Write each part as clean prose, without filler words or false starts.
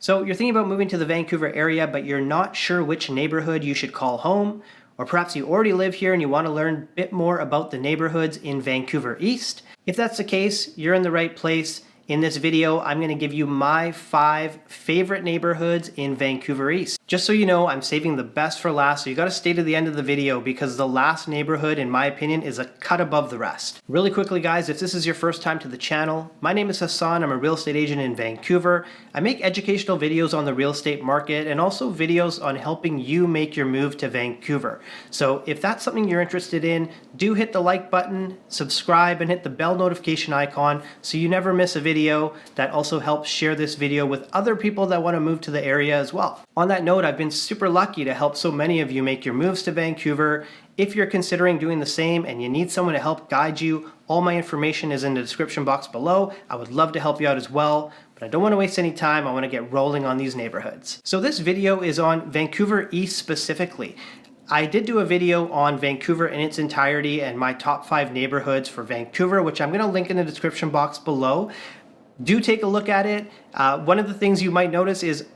So you're thinking about moving to the Vancouver area, but you're not sure which neighborhood you should call home, or perhaps you already live here and you want to learn a bit more about the neighborhoods in Vancouver East. If that's the case, you're in the right place. In this video, I'm going to give you my 5 favorite neighborhoods in Vancouver East. Just so you know, I'm saving the best for last, so you got to stay to the end of the video because the last neighborhood, in my opinion, is a cut above the rest. Really quickly, guys, if this is your first time to the channel, my name is Hassan. I'm a real estate agent in Vancouver. I make educational videos on the real estate market and also videos on helping you make your move to Vancouver. So if that's something you're interested in, do hit the like button, subscribe, and hit the bell notification icon so you never miss a video. That also helps share this video with other people that want to move to the area as well. On that note, I've been super lucky to help so many of you make your moves to Vancouver. If you're considering doing the same and you need someone to help guide you, all my information is in the description box below. I would love to help you out as well, but I don't want to waste any time. I want to get rolling on these neighborhoods. So this video is on Vancouver East specifically. I did do a video on Vancouver in its entirety and my top 5 neighborhoods for Vancouver, which I'm going to link in the description box below. Do take a look at it. One of the things you might notice is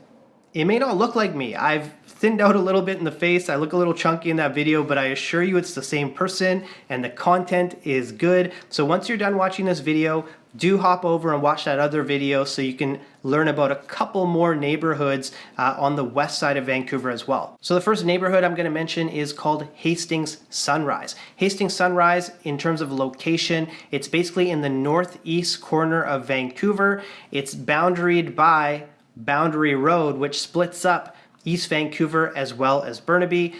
it may not look like me. I've thinned out a little bit in the face. I look a little chunky in that video, but I assure you it's the same person and the content is good. So once you're done watching this video, do hop over and watch that other video so you can learn about a couple more neighborhoods on the west side of Vancouver as well. So the first neighborhood I'm going to mention is called Hastings-Sunrise. Hastings-Sunrise, in terms of location, it's basically in the northeast corner of Vancouver. It's boundaried by Boundary Road, which splits up East Vancouver as well as Burnaby.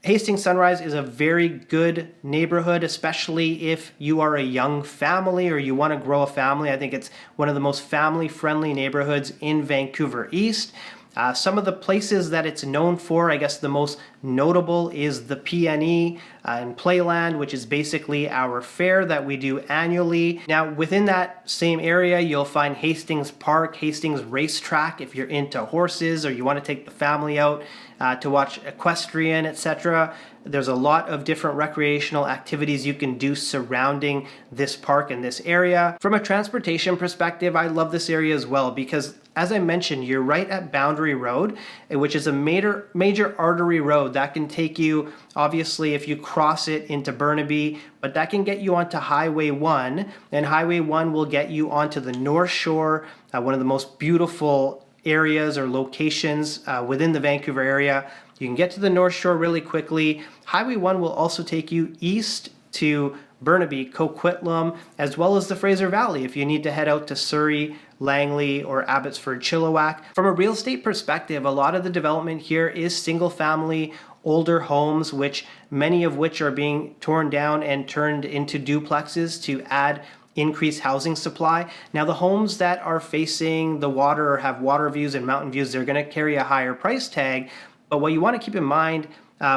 Hastings-Sunrise is a very good neighborhood, especially if you are a young family or you want to grow a family. I think it's one of the most family-friendly neighborhoods in Vancouver East. Some of the places that it's known for, I guess the most notable is the PNE and Playland, which is basically our fair that we do annually. Now, within that same area, you'll find Hastings Park, Hastings Racetrack, if you're into horses or you want to take the family out to watch equestrian, etc. There's a lot of different recreational activities you can do surrounding this park and this area. From a transportation perspective, I love this area as well because, as I mentioned, you're right at Boundary Road, which is a major artery road that can take you, obviously, if you cross it into Burnaby, but that can get you onto Highway 1, and Highway 1 will get you onto the North Shore, one of the most beautiful areas or locations within the Vancouver area. You can get to the North Shore really quickly. Highway 1 will also take you east to Burnaby, Coquitlam, as well as the Fraser Valley if you need to head out to Surrey, Langley, or Abbotsford, Chilliwack. From a real estate perspective, a lot of the development here is single family, older homes, many of which are being torn down and turned into duplexes to add increased housing supply. Now, the homes that are facing the water or have water views and mountain views, they're going to carry a higher price tag. But what you want to keep in mind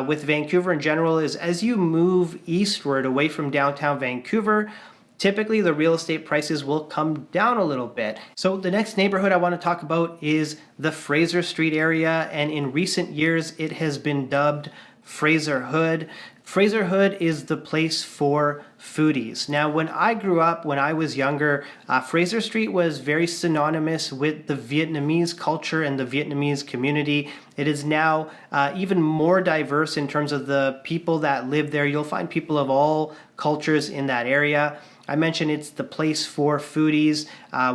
with Vancouver in general is as you move eastward away from downtown Vancouver, typically the real estate prices will come down a little bit. So the next neighborhood I want to talk about is the Fraser Street area, and in recent years it has been dubbed Fraserhood. Fraserhood is the place for foodies. Now, when I grew up, when I was younger, Fraser Street was very synonymous with the Vietnamese culture and the Vietnamese community. It is now even more diverse in terms of the people that live there. You'll find people of all cultures in that area. I mentioned it's the place for foodies.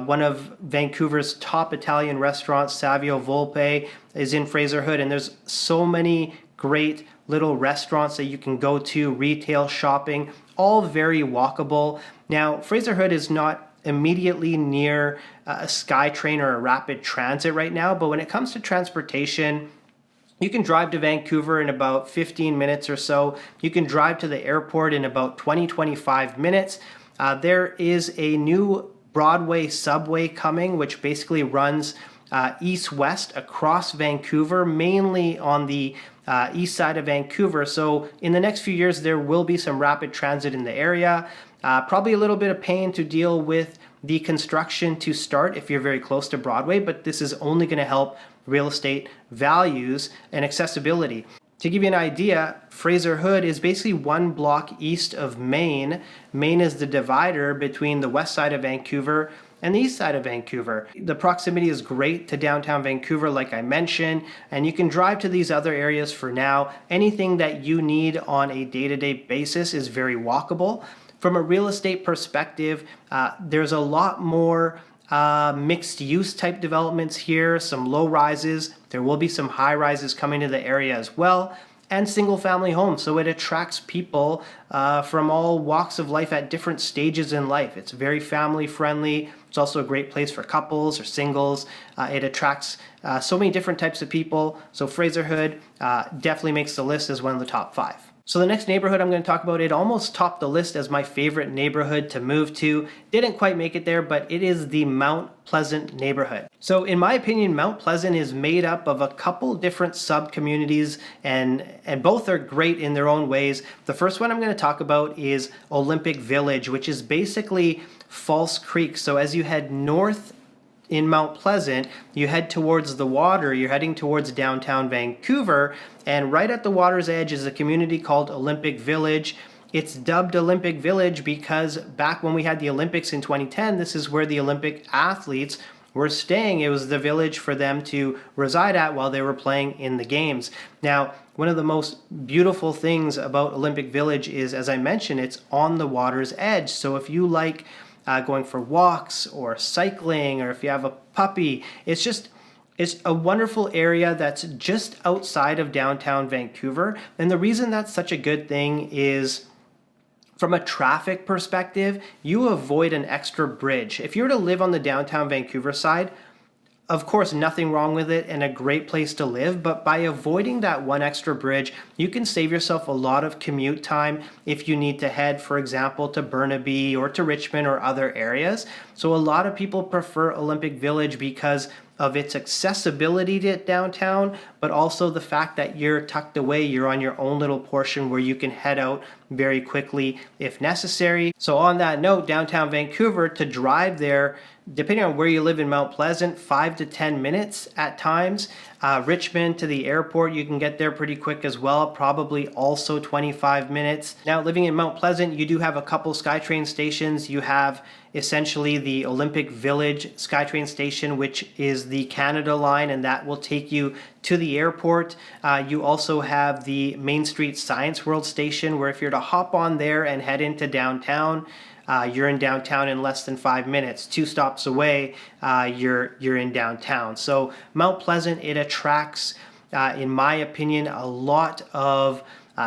One of Vancouver's top Italian restaurants, Savio Volpe, is in Fraserhood, and there's so many great little restaurants that you can go to, retail, shopping, all very walkable. Now, Fraserhood is not immediately near a SkyTrain or a rapid transit right now, but when it comes to transportation, you can drive to Vancouver in about 15 minutes or so. You can drive to the airport in about 20-25 minutes. There is a new Broadway subway coming, which basically runs east-west across Vancouver, mainly on the east side of Vancouver. So in the next few years, there will be some rapid transit in the area. Probably a little bit of pain to deal with the construction to start if you're very close to Broadway, but this is only going to help real estate values and accessibility. To give you an idea, Fraserhood is basically 1 block east of Main. Main is the divider between the west side of Vancouver and the east side of Vancouver. The proximity is great to downtown Vancouver, like I mentioned, and you can drive to these other areas for now. Anything that you need on a day-to-day basis is very walkable. From a real estate perspective, there's a lot more mixed use type developments here, some low rises. There will be some high rises coming to the area as well, and single family homes. So it attracts people from all walks of life at different stages in life. It's very family friendly. It's also a great place for couples or singles. It attracts so many different types of people. So Fraserhood definitely makes the list as one of the top 5. So the next neighborhood I'm going to talk about, it almost topped the list as my favorite neighborhood to move to. Didn't quite make it there, but it is the Mount Pleasant neighborhood. So in my opinion, Mount Pleasant is made up of a couple different sub-communities, and both are great in their own ways. The first one I'm going to talk about is Olympic Village, which is basically False Creek. So as you head north in Mount Pleasant, you head towards the water, you're heading towards downtown Vancouver, and right at the water's edge is a community called Olympic Village. It's dubbed Olympic Village because back when we had the Olympics in 2010, this is where the Olympic athletes were staying. It was the village for them to reside at while they were playing in the games. Now, one of the most beautiful things about Olympic Village is, as I mentioned, it's on the water's edge. So if you like going for walks or cycling, or if you have a puppy, it's a wonderful area that's just outside of downtown Vancouver. And the reason that's such a good thing is, from a traffic perspective, you avoid an extra bridge. If you were to live on the downtown Vancouver side, of course, nothing wrong with it and a great place to live, but by avoiding that one extra bridge, you can save yourself a lot of commute time if you need to head, for example, to Burnaby or to Richmond or other areas. So a lot of people prefer Olympic Village because of its accessibility to downtown, but also the fact that you're tucked away, you're on your own little portion where you can head out very quickly if necessary. So on that note, downtown Vancouver, to drive there, depending on where you live in Mount Pleasant, 5 to 10 minutes at times. Richmond to the airport, you can get there pretty quick as well, probably also 25 minutes. Now, living in Mount Pleasant, you do have a couple SkyTrain stations. You have essentially the Olympic Village SkyTrain station, which is the Canada line, and that will take you to the airport. You also have the Main Street Science World station, where if you're to hop on there and head into downtown, you're in downtown in less than 5 minutes. 2 stops away, you're in downtown. So Mount Pleasant, it attracts, in my opinion, a lot of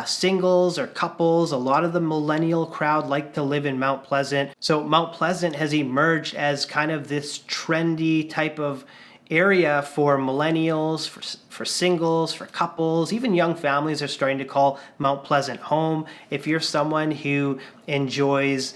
singles or couples. A lot of the millennial crowd like to live in Mount Pleasant. So Mount Pleasant has emerged as kind of this trendy type of area for millennials, for singles, for couples. Even young families are starting to call Mount Pleasant home. If you're someone who enjoys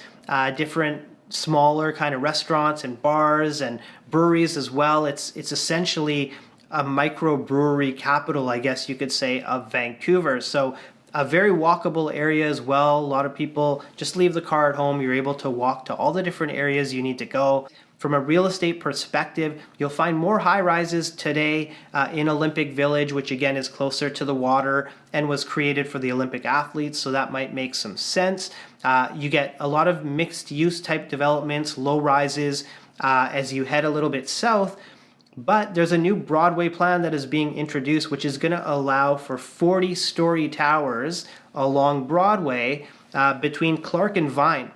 different smaller kind of restaurants and bars and breweries as well, it's essentially a microbrewery capital, I guess you could say, of Vancouver. So a very walkable area as well. A lot of people just leave the car at home. You're able to walk to all the different areas you need to go. From a real estate perspective, you'll find more high rises today in Olympic Village, which again is closer to the water and was created for the Olympic athletes, so that might make some sense. You get a lot of mixed use type developments, low rises as you head a little bit south. But there's a new Broadway plan that is being introduced, which is going to allow for 40-story towers along Broadway between Clark and Vine.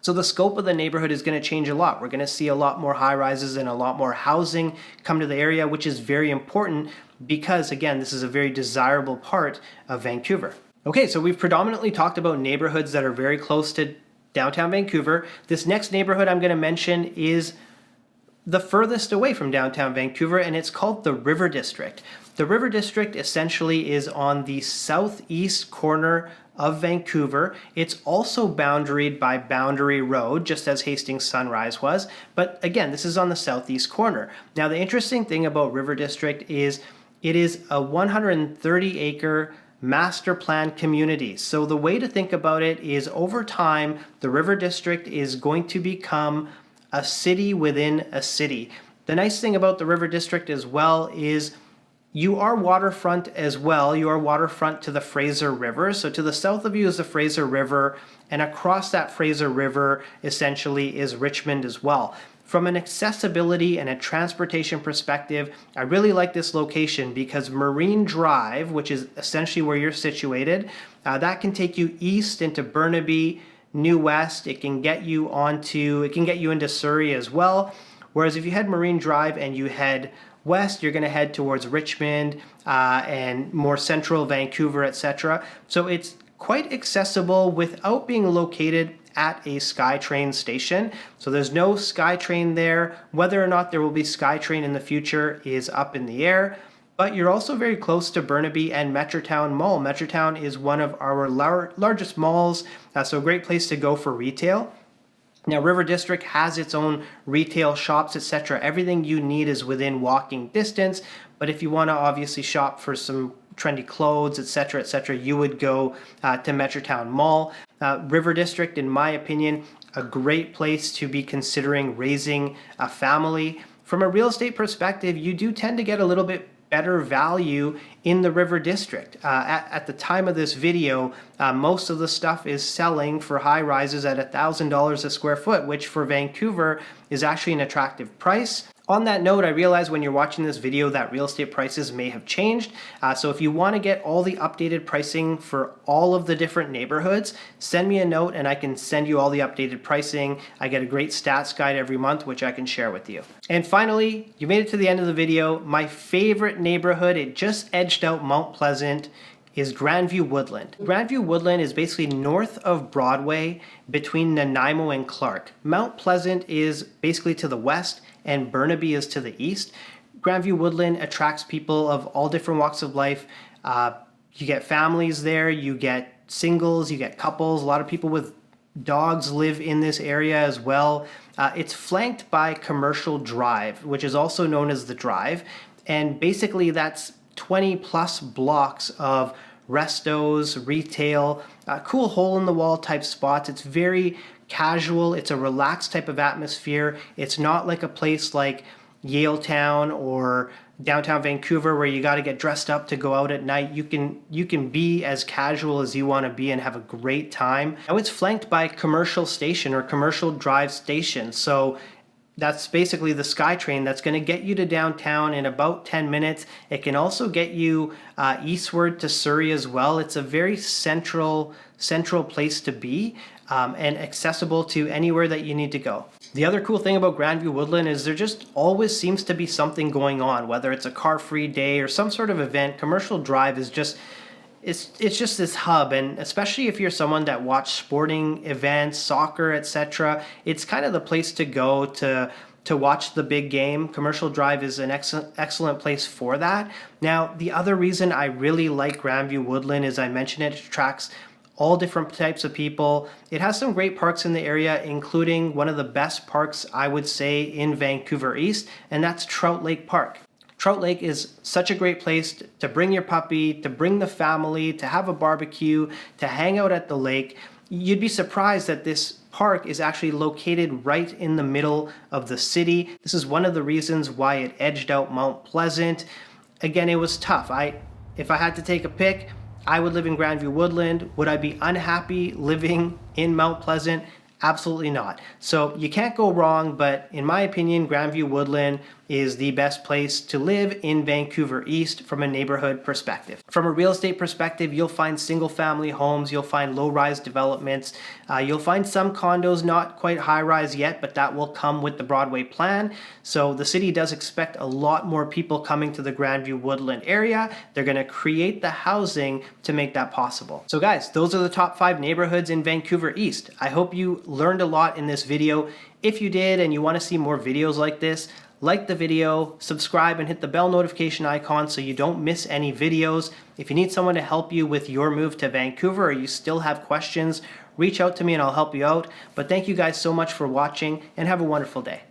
So the scope of the neighborhood is going to change a lot. We're going to see a lot more high rises and a lot more housing come to the area, which is very important because, again, this is a very desirable part of Vancouver. Okay, so we've predominantly talked about neighborhoods that are very close to downtown Vancouver. This next neighborhood I'm going to mention is the furthest away from downtown Vancouver, and it's called the River District. The River District essentially is on the southeast corner of Vancouver. It's also boundaried by Boundary Road, just as Hastings-Sunrise was. But again, this is on the southeast corner. Now, the interesting thing about River District is it is a 130-acre master plan community. So the way to think about it is, over time, the River District is going to become a city within a city. The nice thing about the River District as well is you are waterfront as well. You are waterfront to the Fraser River. So to the south of you is the Fraser River, and across that Fraser River essentially is Richmond as well. From an accessibility and a transportation perspective, I really like this location because Marine Drive, which is essentially where you're situated, that can take you east into Burnaby, New West. It can get you into Surrey as well. Whereas if you head Marine Drive and you head west, you're going to head towards Richmond and more central Vancouver, etc. So it's quite accessible without being located at a SkyTrain station. So there's no SkyTrain there. Whether or not there will be SkyTrain in the future is up in the air. But you're also very close to Burnaby and Metrotown Mall. Metrotown is one of our largest malls, so a great place to go for retail. Now, River District has its own retail shops, etc. Everything you need is within walking distance. But if you want to obviously shop for some trendy clothes, etc., you would go to Metrotown Mall. River District, in my opinion, a great place to be considering raising a family. From a real estate perspective, you do tend to get a little bit better value in the River District. At the time of this video, most of the stuff is selling for high rises at $1,000 a square foot, which for Vancouver is actually an attractive price. On that note, I realize when you're watching this video that real estate prices may have changed. So if you want to get all the updated pricing for all of the different neighborhoods, send me a note and I can send you all the updated pricing. I get a great stats guide every month, which I can share with you. And finally, you made it to the end of the video. My favorite neighborhood, it just edged out Mount Pleasant, is Grandview-Woodland. Grandview-Woodland is basically north of Broadway between Nanaimo and Clark. Mount Pleasant is basically to the west and Burnaby is to the east. Grandview-Woodland attracts people of all different walks of life. You get families there, you get singles, you get couples. A lot of people with dogs live in this area as well. It's flanked by Commercial Drive, which is also known as the Drive. And basically that's 20 plus blocks of restos, retail, cool hole in the wall type spots. It's very casual. It's a relaxed type of atmosphere. It's not like a place like Yaletown or downtown Vancouver where you got to get dressed up to go out at night. You can be as casual as you want to be and have a great time. Now it's flanked by Commercial Station or Commercial Drive Station. So that's basically the SkyTrain that's going to get you to downtown in about 10 minutes. It can also get you eastward to Surrey as well. It's a very central place to be and accessible to anywhere that you need to go. The other cool thing about Grandview-Woodland is there just always seems to be something going on, whether it's a car-free day or some sort of event. Commercial Drive is just it's just this hub, and especially if you're someone that watch sporting events, soccer, etc., it's kind of the place to go to watch the big game. Commercial Drive is an excellent place for that. Now, the other reason I really like Grandview-Woodland is I mentioned it attracts all different types of people. It has some great parks in the area, including one of the best parks I would say in Vancouver East, and that's Trout Lake Park. Trout Lake is such a great place to bring your puppy, to bring the family, to have a barbecue, to hang out at the lake. You'd be surprised that this park is actually located right in the middle of the city. This is one of the reasons why it edged out Mount Pleasant. Again, it was tough. If I had to take a pick, I would live in Grandview-Woodland. Would I be unhappy living in Mount Pleasant? Absolutely not. So you can't go wrong, but in my opinion, Grandview-Woodland is the best place to live in Vancouver East from a neighborhood perspective. From a real estate perspective, you'll find single family homes, you'll find low-rise developments, you'll find some condos, not quite high-rise yet, but that will come with the Broadway plan. So the city does expect a lot more people coming to the Grandview-Woodland area. They're gonna create the housing to make that possible. So guys, those are the top 5 neighborhoods in Vancouver East. I hope you learned a lot in this video. If you did and you wanna see more videos like this, like the video, subscribe, and hit the bell notification icon so you don't miss any videos. If you need someone to help you with your move to Vancouver or you still have questions, reach out to me and I'll help you out. But thank you guys so much for watching and have a wonderful day.